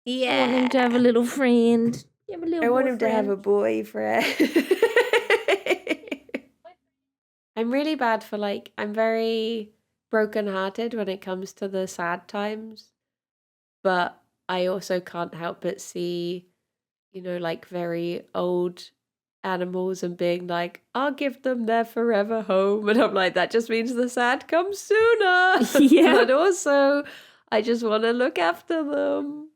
Yeah. I want him to have a little friend. I want him to have a boyfriend. I'm really bad for like, I'm very brokenhearted when it comes to the sad times. But I also can't help but see, like very old animals and being like, I'll give them their forever home. And I'm like, that just means the sad comes sooner. Yeah. But also, I just want to look after them.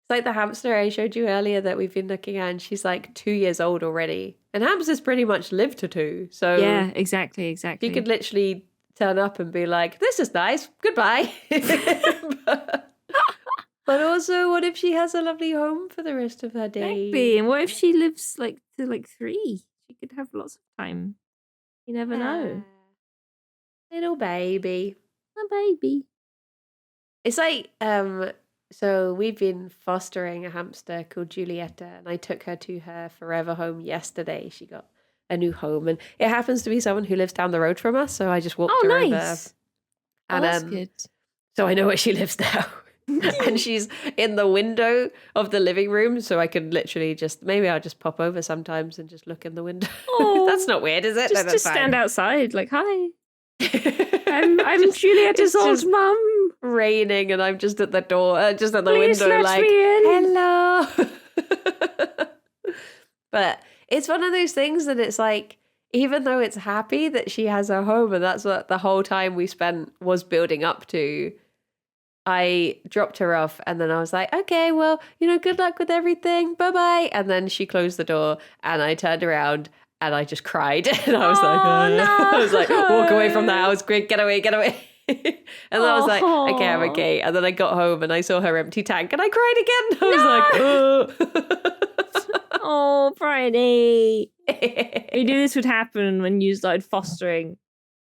It's like the hamster I showed you earlier that we've been looking at, and she's like 2 years old already. And hamsters pretty much live to 2. So yeah, exactly. you could literally turn up and be like, this is nice, goodbye. But also, what if she has a lovely home for the rest of her days? Maybe. And what if she lives like to like 3? She could have lots of time. You never know. Little baby. A baby. It's like, so we've been fostering a hamster called Julieta, and I took her to her forever home yesterday. She got a new home, and it happens to be someone who lives down the road from us, so I just walked her over. And that's good. So I know where she lives now. And she's in the window of the living room, so I can literally maybe I'll just pop over sometimes and just look in the window. That's not weird, is it? Just stand outside, like, hi. I'm Julieta's old mum. Raining, and I'm just at the door, just at the Please window, let like, me in. hello. But it's one of those things that it's like, even though it's happy that she has her home and that's what the whole time we spent was building up to, I dropped her off and then I was like, okay, well, good luck with everything. Bye-bye. And then she closed the door and I turned around and I just cried. And I was No. I was like, walk away from the house, quick, get away. And then I was like, okay, I'm okay. And then I got home and I saw her empty tank and I cried again. I was like, oh. Oh, Friday. We knew this would happen when you started fostering.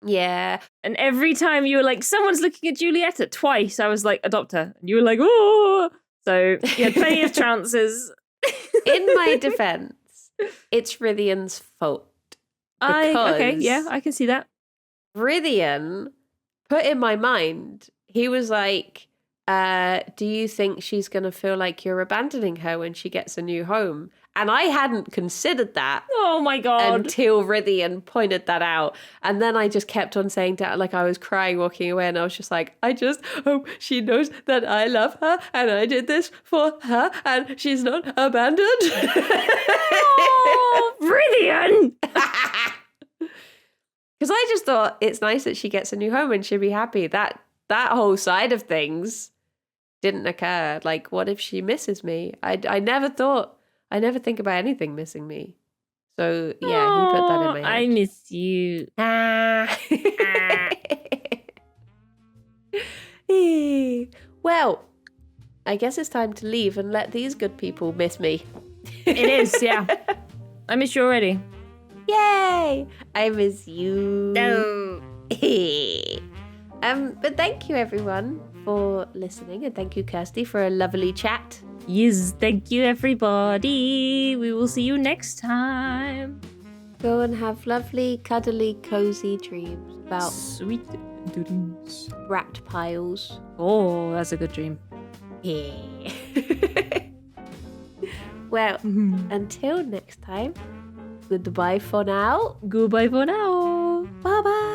Yeah. And every time you were like, someone's looking at Julietta, twice, I was like, adopt her. And you were like, oh. So you had plenty of chances. In my defense, it's Rithian's fault. Okay, yeah, I can see that. Rithian put in my mind, he was like, do you think she's going to feel like you're abandoning her when she gets a new home? And I hadn't considered that. Oh my God. Until Rithian pointed that out. And then I just kept on saying that, like I was crying walking away and I was just like, I just hope she knows that I love her and I did this for her and she's not abandoned. Oh, Rithian! Because I just thought it's nice that she gets a new home and she'll be happy. That whole side of things didn't occur. Like, what if she misses me? I never think about anything missing me. So, yeah, he put that in my head. I miss you. Well, I guess it's time to leave and let these good people miss me. It is, yeah. I miss you already. Yay! I miss you. No. But thank you everyone for listening, and thank you Kirsty for a lovely chat. Yes, thank you everybody. We will see you next time. Go and have lovely, cuddly, cozy dreams about sweet dreams. rat piles. Oh, that's a good dream. Yeah. Well, until next time, goodbye for now. Goodbye for now. Bye bye.